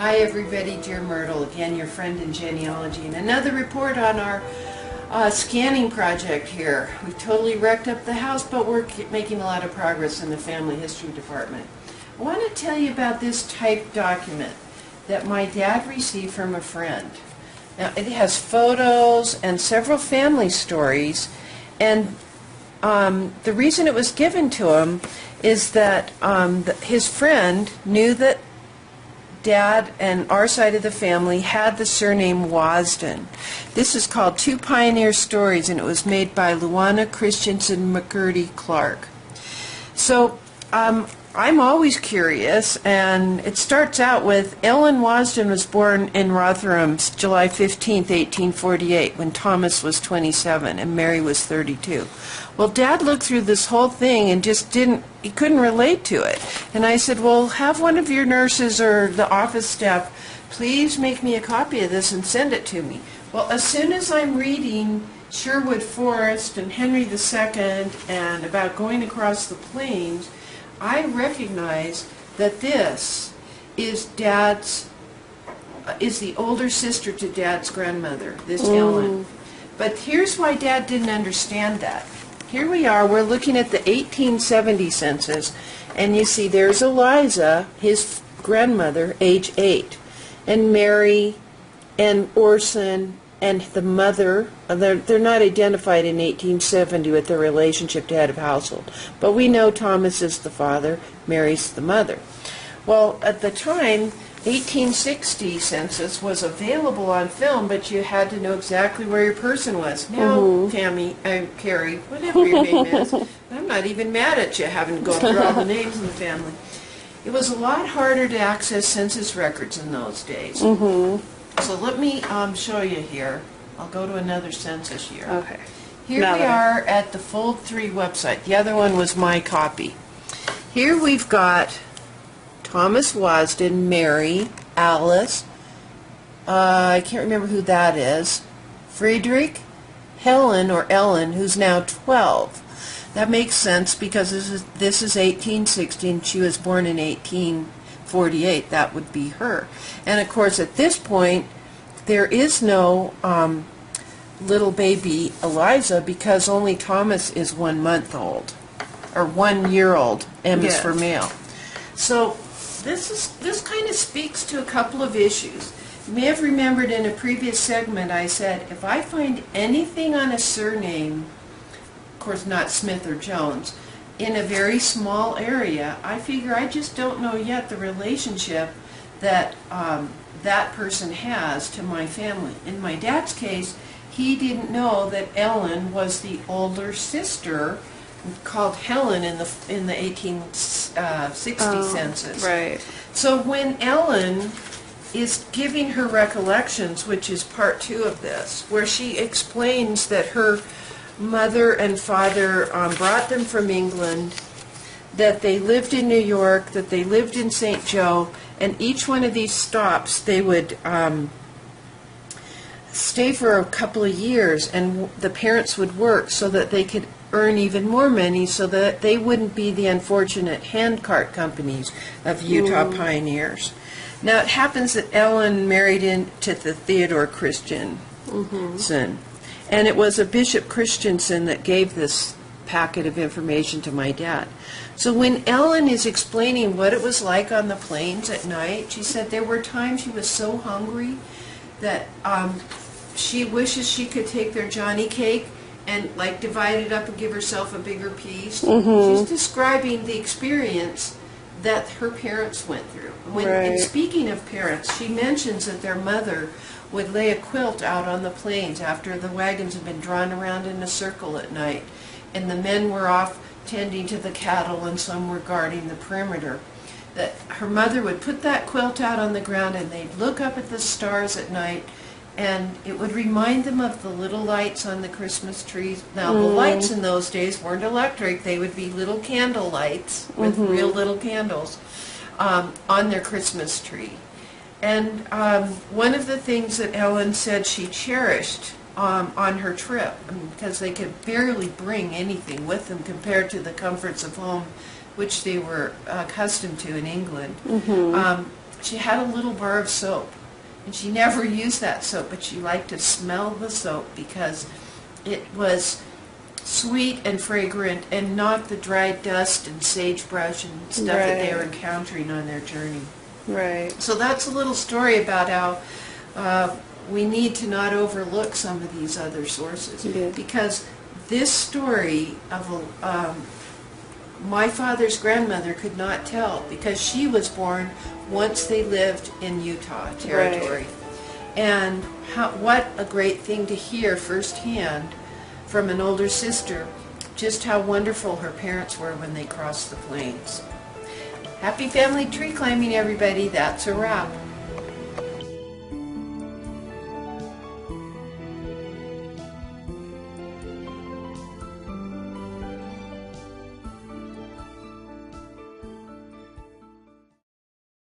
Hi everybody, dear Myrtle, again your friend in genealogy, and another report on our scanning project here. We've totally wrecked up the house, but we're making a lot of progress in the family history department. I want to tell you about this typed document that my dad received from a friend. Now it has photos and several family stories, and the reason it was given to him is that his friend knew that Dad and our side of the family had the surname Wasden. This is called Two Pioneer Stories, and it was made by Luana Christensen McCurdy Clark. So I'm always curious, and it starts out with Ellen Wasden was born in Rotherham July 15th, 1848, when Thomas was 27 and Mary was 32. Well, Dad looked through this whole thing and just he couldn't relate to it. And I said, well, have one of your nurses or the office staff please make me a copy of this and send it to me. Well, as soon as I'm reading Sherwood Forest and Henry II and about going across the plains, I recognize that this is is the older sister to Dad's grandmother, this Ellen. But here's why Dad didn't understand that. Here we are, we're looking at the 1870 census, and you see there's Eliza, his grandmother, age 8, and Mary and Orson and the mother. They're not identified in 1870 with their relationship to head of household, but we know Thomas is the father, Mary's the mother. Well, at the time, 1860 census was available on film, but you had to know exactly where your person was. Now, Carrie, whatever your name is, I'm not even mad at you having to go through all the names in the family. It was a lot harder to access census records in those days. So let me show you here. I'll go to another census year. Okay. Here we are at the Fold 3 website. The other one was my copy. Here we've got Thomas Wasden, Mary, Alice, I can't remember who that is, Friedrich, Helen, or Ellen, who's now 12. That makes sense because this is 1860 and she was born in 1848. That would be her. And of course at this point there is no little baby Eliza because only Thomas is 1 month old, or 1 year old. M is for male. So this kind of speaks to a couple of issues. You may have remembered in a previous segment I said if I find anything on a surname, of course not Smith or Jones, in a very small area, I figure I just don't know yet the relationship that that person has to my family. In my dad's case, he didn't know that Ellen was the older sister called Helen in the 1860 census. Right. So when Ellen is giving her recollections, which is part 2 of this, where she explains that her mother and father brought them from England, that they lived in New York, that they lived in St. Joe, and each one of these stops they would stay for a couple of years, and the parents would work so that they could earn even more money so that they wouldn't be the unfortunate handcart companies of Utah pioneers. Now it happens that Ellen married into the Theodore Christensen, and it was a Bishop Christensen that gave this packet of information to my dad. So when Ellen is explaining what it was like on the plains at night, she said there were times she was so hungry that she wishes she could take their Johnny cake and like divide it up and give herself a bigger piece. She's describing the experience that her parents went through. And speaking of parents, she mentions that their mother would lay a quilt out on the plains after the wagons had been drawn around in a circle at night, and the men were off tending to the cattle and some were guarding the perimeter. That her mother would put that quilt out on the ground and they'd look up at the stars at night, and it would remind them of the little lights on the Christmas trees. Now, the lights in those days weren't electric. They would be little candle lights with real little candles on their Christmas tree. And one of the things that Ellen said she cherished on her trip, because they could barely bring anything with them compared to the comforts of home which they were accustomed to in England. she had a little bar of soap, and she never used that soap, but she liked to smell the soap because it was sweet and fragrant and not the dried dust and sagebrush and stuff that they were encountering on their journey. Right. So that's a little story about how we need to not overlook some of these other sources. Because this story of my father's grandmother could not tell, because she was born once they lived in Utah territory. And what a great thing to hear firsthand from an older sister, just how wonderful her parents were when they crossed the plains. Happy family tree climbing, everybody. That's a wrap.